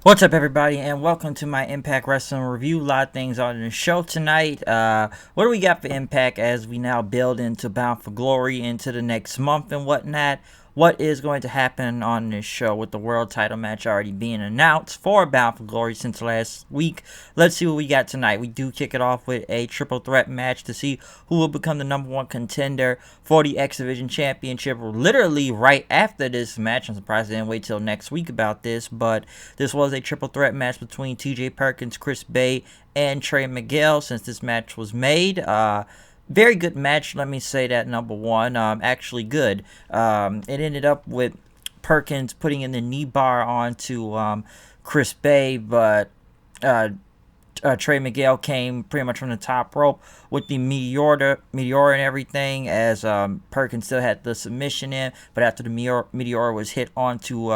What's up, everybody, and welcome to my Impact Wrestling review. A lot of things on the show tonight. What do we got for Impact as we now build into Bound for Glory into the next month and whatnot? What is going to happen on this show with the world title match already being announced for Bound for Glory since last week? Let's see what we got tonight. We do kick it off with a triple threat match to see who will become the number one contender for the X Division Championship. Literally right after this match. I'm surprised they didn't wait till next week about this, but this was a triple threat match between TJ Perkins, Chris Bay, and Trey Miguel since this match was made. Very good match, let me say that, number one. Actually good. It ended up with Perkins putting in the knee bar onto Chris Bay, but Trey Miguel came pretty much from the top rope with the Meteor and everything, as Perkins still had the submission in, but after the Meteor was hit onto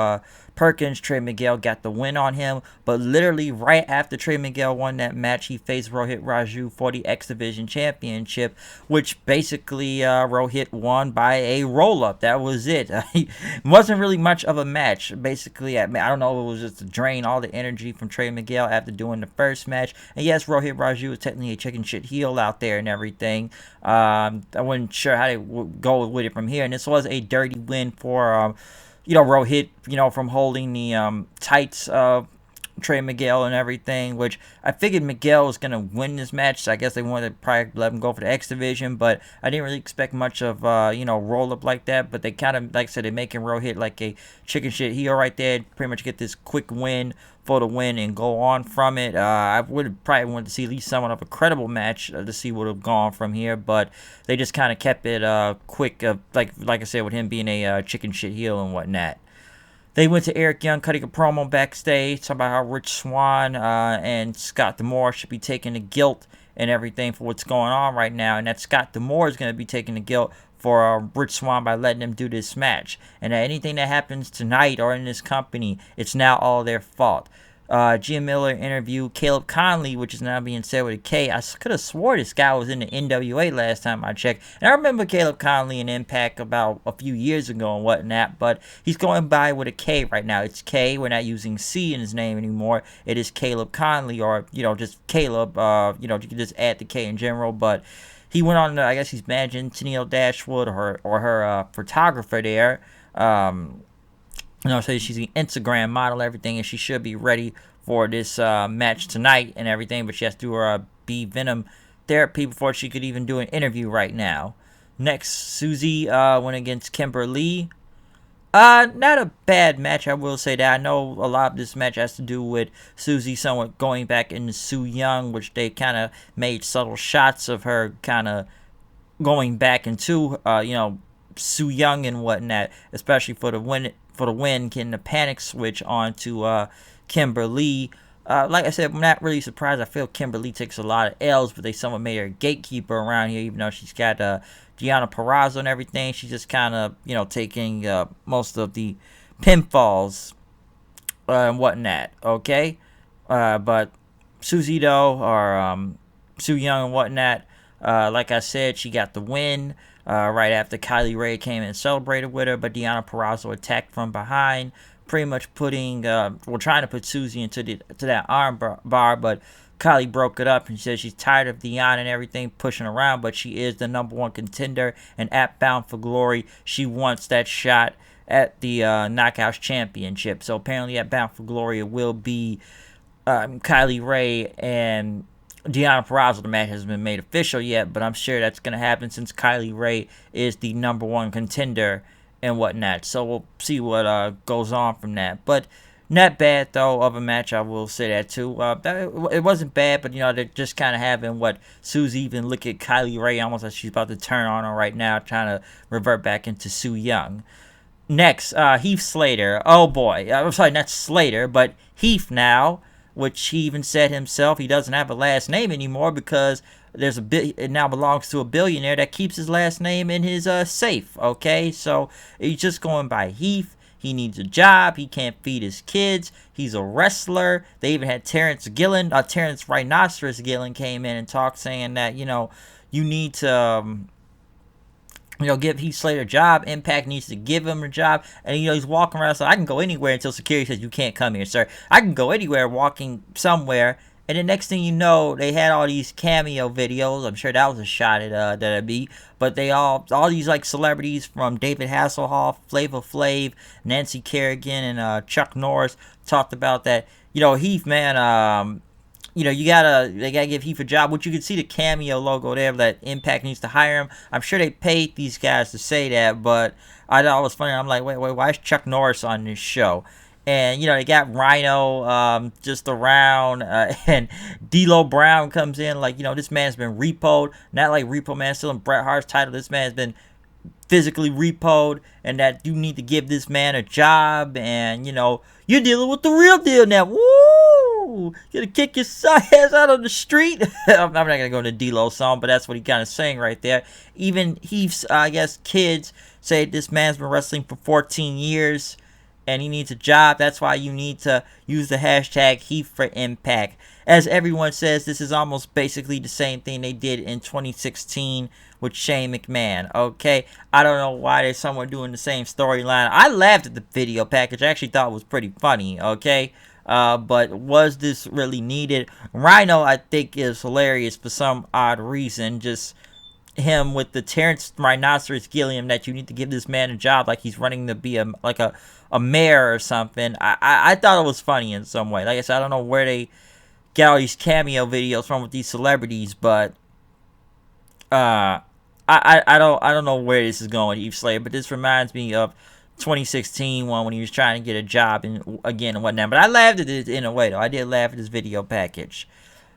Perkins, Trey Miguel got the win on him. But literally right after Trey Miguel won that match, he faced Rohit Raju for the X Division Championship, which basically Rohit won by a roll-up. That was it. It wasn't really much of a match. Basically, I don't know if it was just to drain all the energy from Trey Miguel after doing the first match. And yes, Rohit Raju is technically a chicken shit heel out there and everything. I wasn't sure how they would go with it from here. And this was a dirty win for Rohit, from holding the tights of Trey Miguel and everything, which I figured Miguel was going to win this match, so I guess they wanted to probably let him go for the X Division, but I didn't really expect much of, roll-up like that, but they kind of, like I said, they're making Rohit like a chicken shit heel right there, pretty much get this quick win for the win and go on from it. I would probably want to see at least somewhat of a credible match to see what would have gone from here, but they just kind of kept it quick, like I said, with him being a chicken shit heel and whatnot. They went to Eric Young cutting a promo backstage, talking about how Rich Swann and Scott D'Amore should be taking the guilt and everything for what's going on right now, and that Scott D'Amore is going to be taking the guilt for Rich Swann by letting him do this match, and that anything that happens tonight or in this company, it's now all their fault. Jim Miller interviewed Caleb Conley, which is now being said with a K. I could have swore this guy was in the NWA last time I checked. And I remember Caleb Conley in Impact about a few years ago and whatnot, but he's going by with a K right now. It's K. We're not using C in his name anymore. It is Caleb Conley, or, just Caleb. You can just add the K in general, but he went on, I guess he's managing Tennille Dashwood or her photographer there. So she's an Instagram model, everything, and she should be ready for this match tonight and everything, but she has to do her B Venom therapy before she could even do an interview right now. Next, Susie went against Kimberly. Not a bad match, I will say that. I know a lot of this match has to do with Susie somewhat going back into Su Yung, which they kind of made subtle shots of her kind of going back into, Su Yung and whatnot, especially for the win, getting the panic switch onto Kimberly. Like I said, I'm not really surprised. I feel Kimberly takes a lot of L's, but they somewhat made her a gatekeeper around here, even though she's got Deonna Purrazzo and everything. She's just kind of, taking most of the pinfalls and whatnot, okay? But Susie, though, or Su Yung and whatnot, like I said, she got the win. Right after Kylie Ray came and celebrated with her, but Deonna Purrazzo attacked from behind, pretty much trying to put Susie into that arm bar, but Kylie broke it up and said she's tired of Deonna and everything pushing around, but she is the number one contender, and at Bound for Glory, she wants that shot at the Knockouts Championship. So apparently at Bound for Glory, it will be Kylie Ray and Deonna Purrazzo. The match hasn't been made official yet, but I'm sure that's going to happen since Kylie Ray is the number one contender and whatnot. So we'll see what goes on from that. But not bad, though, of a match, I will say that, too. It wasn't bad, but, they're just kind of having what Susie even look at Kylie Ray almost like she's about to turn on her right now, trying to revert back into Su Yung. Next, Heath Slater. Oh, boy. I'm sorry, not Slater, but Heath now, which he even said himself he doesn't have a last name anymore because it now belongs to a billionaire that keeps his last name in his safe, okay? So he's just going by Heath. He needs a job. He can't feed his kids. He's a wrestler. They even had Terrence Rhinoceros Gillen came in and talked saying that, you need to give Heath Slater a job. Impact needs to give him a job. And, he's walking around, so I can go anywhere until security says, you can't come here, sir. I can go anywhere walking somewhere. And the next thing you know, they had all these cameo videos. I'm sure that was a shot at WWE. But they all these, like, celebrities from David Hasselhoff, Flavor Flav, Nancy Kerrigan, and Chuck Norris talked about that. Heath, man, they gotta give Heath a job, which you can see the cameo logo there that Impact needs to hire him. I'm sure they paid these guys to say that, but I thought it was funny. I'm like, wait, why is Chuck Norris on this show? And, they got Rhino just around, and D'Lo Brown comes in. Like, this man's been repoed. Not like Repo Man still in Bret Hart's title. This man's been physically repoed, and that you need to give this man a job. And, you're dealing with the real deal now. Woo! You're gonna kick your ass out on the street. I'm not gonna go into D'Lo song, but that's what he kind of saying right there. Even Heath's, I guess, kids say this man's been wrestling for 14 years. And he needs a job. That's why you need to use the hashtag Heath for Impact. As everyone says, this is almost basically the same thing they did in 2016 with Shane McMahon. Okay, I don't know why there's someone doing the same storyline. I laughed at the video package. I actually thought it was pretty funny. Okay, but was this really needed? Rhino, I think, is hilarious for some odd reason. Just him with the Terrence Rhinoceros Gilliam that you need to give this man a job like he's running to be a mayor or something. I thought it was funny in some way. Like I said, I don't know where they get all these cameo videos from with these celebrities, but I don't know where this is going, Heath Slater. But this reminds me of 2016 one when he was trying to get a job and whatnot. But I laughed at it in a way though. I did laugh at this video package.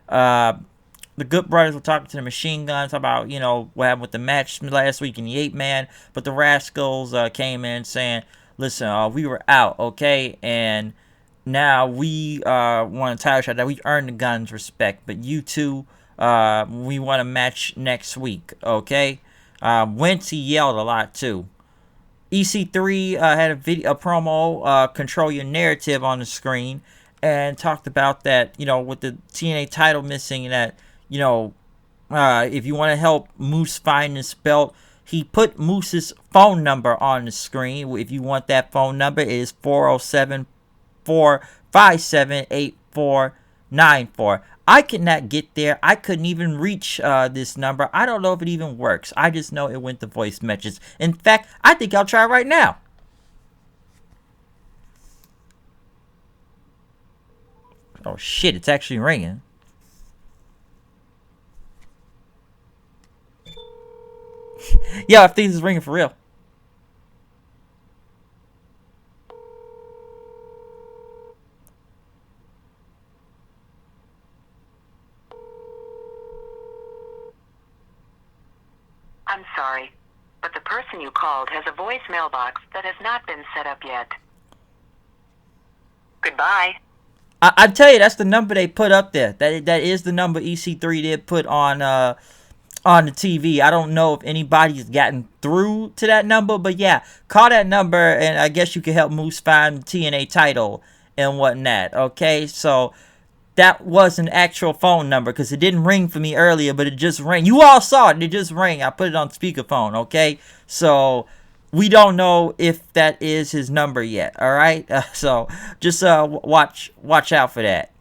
The Good Brothers were talking to the Machine Guns about, what happened with the match last week in the 8-man. But the Rascals came in saying, listen, we were out, okay? And now we want a title shot that we earned the Guns' respect. But you two, we want a match next week, okay? Wentz, he yelled a lot, too. EC3 had a promo, Control Your Narrative, on the screen. And talked about that, with the TNA title missing, that, if you want to help Moose find this belt, he put Moose's phone number on the screen. If you want that phone number, it is 407-457-8494. I could not get there. I couldn't even reach this number. I don't know if it even works. I just know it went to voice messages. In fact, I think I'll try right now. Oh shit, it's actually ringing. Yeah, I think this is ringing for real. I'm sorry, but the person you called has a voicemail box that has not been set up yet. Goodbye. I tell you, that's the number they put up there. That is the number EC3 did put on the TV. I don't know if anybody's gotten through to that number, but yeah, call that number, and I guess you can help Moose find the TNA title and whatnot. Okay, so that was an actual phone number because it didn't ring for me earlier, but it just rang. You all saw it. It just rang. I put it on speakerphone. Okay, so we don't know if that is his number yet. All right, so just watch out for that.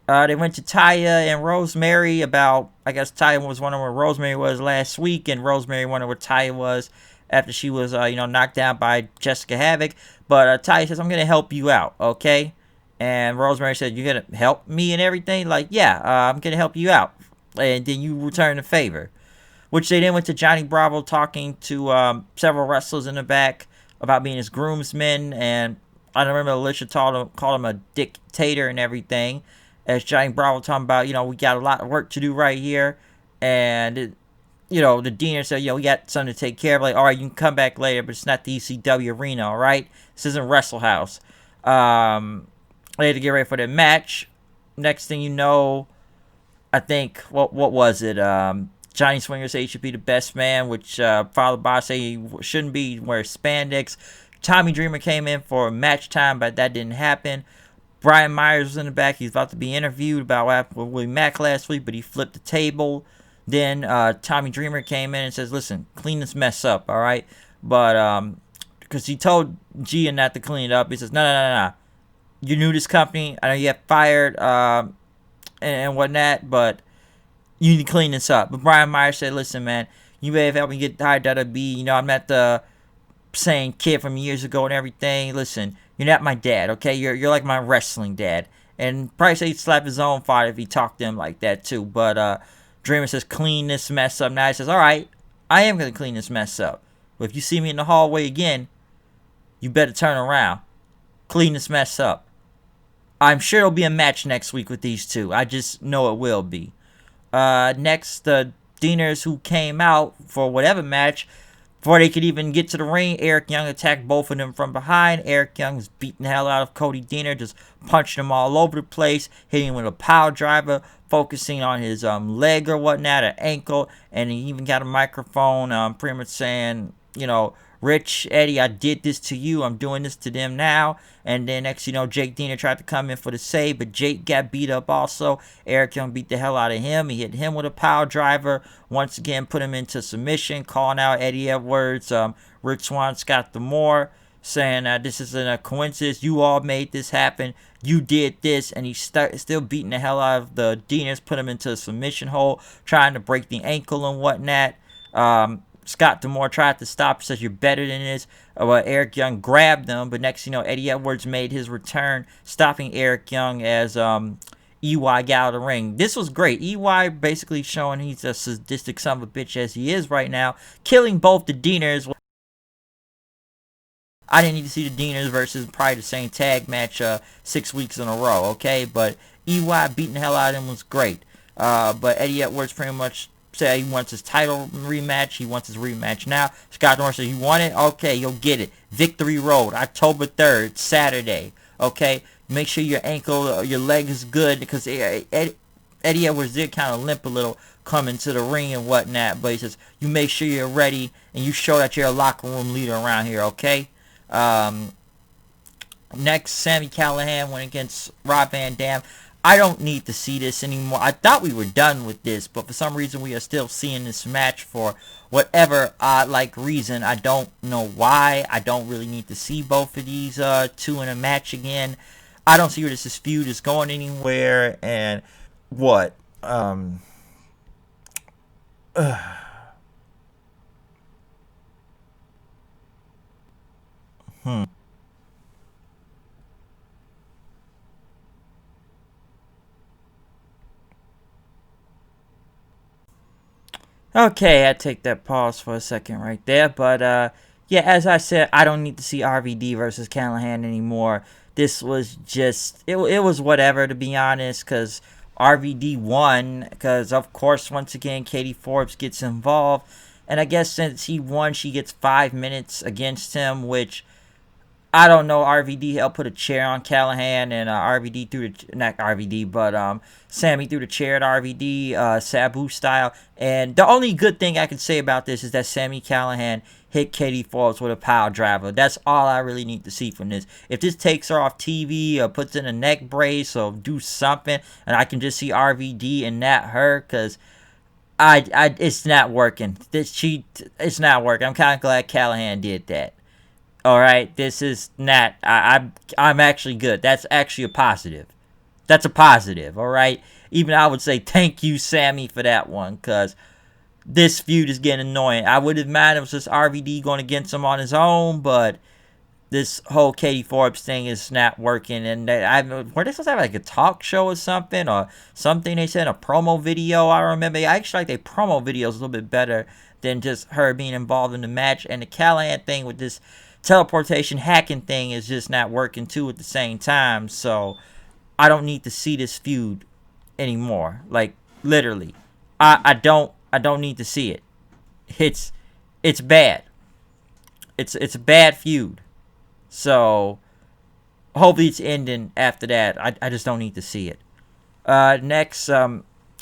They went to Taya and Rosemary about, I guess Taya was wondering where Rosemary was last week, and Rosemary wondered where Taya was after she was, knocked down by Jessica Havoc. But Taya says, I'm going to help you out, okay? And Rosemary said, you're going to help me and everything? Like, yeah, I'm going to help you out. And then you return the favor. Which they then went to Johnny Bravo talking to several wrestlers in the back about being his groomsmen. And I remember Alicia called him a dictator and everything. As Johnny Bravo talking about, we got a lot of work to do right here. And, the deaner said, we got something to take care of. Like, all right, you can come back later, but it's not the ECW arena, all right? This isn't Wrestle House. They had to get ready for the match. Next thing you know, I think, what was it? Johnny Swinger said he should be the best man, which Father Boss said he shouldn't be, wear spandex. Tommy Dreamer came in for match time, but that didn't happen. Brian Myers was in the back. He's about to be interviewed about what happened with Willie Mack last week, but he flipped the table. Then Tommy Dreamer came in and says, listen, clean this mess up, all right? But because he told Gia not to clean it up, he says, no, no, no, no, no. You're new to this company. I know you got fired and whatnot, but you need to clean this up. But Brian Myers said, listen, man, you may have helped me get hired at WWE. You know, I'm not the same kid from years ago and everything. Listen, you're not my dad, okay? You're like my wrestling dad. And probably say he'd slap his own father if he talked to him like that too. But Dreamer says, clean this mess up. Now he says, all right, I am going to clean this mess up. But if you see me in the hallway again, you better turn around. Clean this mess up. I'm sure there'll be a match next week with these two. I just know it will be. Next, the Deaners who came out for whatever match, before they could even get to the ring, Eric Young attacked both of them from behind. Eric Young was beating the hell out of Cody Deaner, just punching him all over the place, hitting him with a power driver, focusing on his leg or whatnot, or ankle, and he even got a microphone pretty much saying, you know, Rich, Eddie, I did this to you. I'm doing this to them now. And then next, you know, Jake Deaner tried to come in for the save, but Jake got beat up also. Eric Young beat the hell out of him. He hit him with a power driver. Once again, put him into submission, calling out Eddie Edwards, Rich Swann, Scott D'Amore, saying this isn't a coincidence. You all made this happen. You did this. And he's still beating the hell out of the Deaners, put him into a submission hold, trying to break the ankle and whatnot. Scott D'Amore tried to stop, says you're better than this. Eric Young grabbed him, but next you know, Eddie Edwards made his return, stopping Eric Young as EY got out of the ring. This was great. EY basically showing he's a sadistic son of a bitch as he is right now, killing both the Deaners. I didn't need to see the Deaners versus probably the same tag match 6 weeks in a row, okay? But EY beating the hell out of him was great. But Eddie Edwards pretty much said he wants his title rematch. He wants his rematch now. Scott D'Amore said, you want it? Okay, you'll get it. Victory Road, October 3rd, Saturday. Okay? Make sure your ankle or your leg is good because Eddie Edwards did kind of limp a little coming to the ring and whatnot. But he says, you make sure you're ready and you show that you're a locker room leader around here, okay? Next, Sami Callihan went against Rob Van Dam. I don't need to see this anymore. I thought we were done with this, but for some reason we are still seeing this match for whatever odd-like reason. I don't know why. I don't really need to see both of these two in a match again. I don't see where this feud is going anywhere. And what? Okay, I take that pause for a second right there. But yeah, as I said, I don't need to see RVD versus Callahan anymore. This was just it was whatever, to be honest, because RVD won. Because of course, once again, Katie Forbes gets involved, and I guess since he won, she gets 5 minutes against him, which I don't know. RVD helped put a chair on Callahan, and RVD threw the not RVD, but Sammy threw the chair at RVD, Sabu style. And the only good thing I can say about this is that Sami Callihan hit Katie Forbes with a power driver. That's all I really need to see from this. If this takes her off TV or puts in a neck brace or do something, and I can just see RVD and not her, because it's not working. It's not working. I'm kind of glad Callahan did that. All right, this is not. I'm actually good. That's actually a positive. That's a positive. All right. Even I would say thank you, Sammy, for that one, because this feud is getting annoying. I would have minded if it was just RVD going against him on his own, but this whole Katie Forbes thing is not working. And were they supposed to have like a talk show or something they said, a promo video? I remember. I actually like their promo videos a little bit better than just her being involved in the match. And the Callahan thing with this teleportation hacking thing is just not working too at the same time. So I don't need to see this feud anymore. Like literally, I don't need to see it. It's bad. It's a bad feud. So hopefully it's ending after that. I just don't need to see it. Next,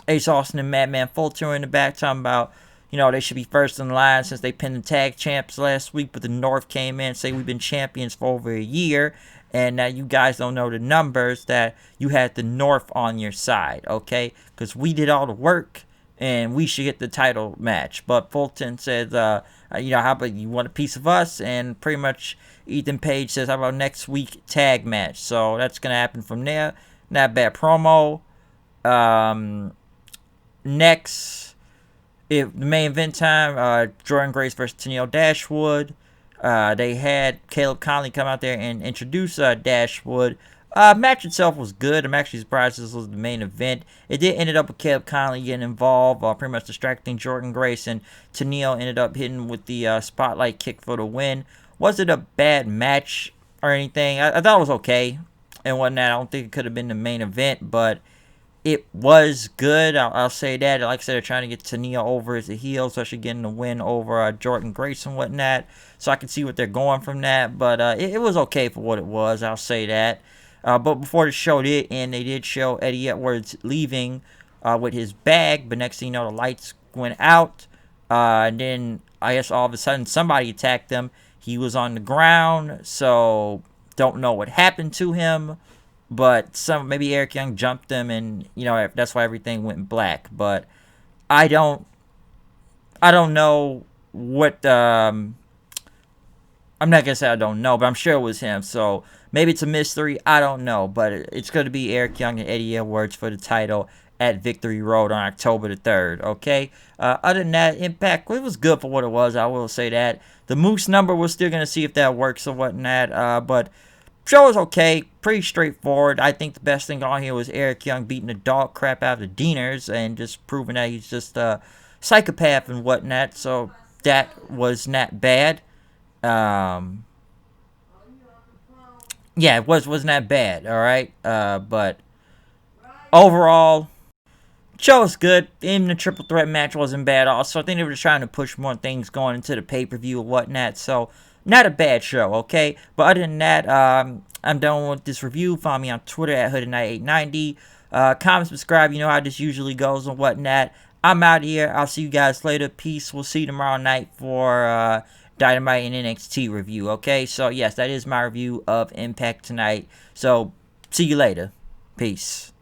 Ace Austin and Madman Fulton are in the back talking about, you know, they should be first in line since they pinned the tag champs last week. But the North came in and say we've been champions for over a year. And now you guys don't know the numbers, that you had the North on your side, okay? Because we did all the work. and we should get the title match. But Fulton says, how about you want a piece of us? And pretty much Ethan Page says, how about next week tag match? So that's gonna happen from there. Not bad promo. Next, if the main event time, Jordan Grace versus Tennille Dashwood. They had Caleb Conley come out there and introduce Dashwood. Match itself was good. I'm actually surprised this was the main event. It did ended up with Caleb Conley getting involved, pretty much distracting Jordan Grace, and Tennille ended up hitting with the spotlight kick for the win. Was it a bad match or anything? I thought it was okay and whatnot. I don't think it could have been the main event, but it was good. I'll say that. Like I said, they're trying to get Tennille over as a heel, especially getting the win over Jordan Grace and whatnot. So I can see what they're going from that. But it was okay for what it was. I'll say that. But before the show did end, they did show Eddie Edwards leaving with his bag. But next thing you know, the lights went out. And then I guess all of a sudden somebody attacked him. He was on the ground. So don't know what happened to him. But maybe Eric Young jumped him, and that's why everything went black. But I don't know what. I'm not gonna say I don't know, but I'm sure it was him. So maybe it's a mystery. I don't know, but it's going to be Eric Young and Eddie Edwards for the title at Victory Road on October the 3rd. Okay. Other than that, Impact, it was good for what it was. I will say that. The Moose number, we're still gonna see if that works or whatnot. But show was okay, pretty straightforward. I think the best thing on here was Eric Young beating the dog crap out of the Deaners and just proving that he's just a psychopath and whatnot. So that was not bad. Yeah, it wasn't that bad. All right, but overall, show was good. Even the triple threat match wasn't bad. Also, I think they were just trying to push more things going into the pay per view and whatnot. So not a bad show, okay? But other than that, I'm done with this review. Follow me on Twitter at HoodedKnight890. Comment, subscribe. You know how this usually goes and whatnot. I'm out of here. I'll see you guys later. Peace. We'll see you tomorrow night for Dynamite and NXT review, okay? So, yes, that is my review of Impact tonight. So, see you later. Peace.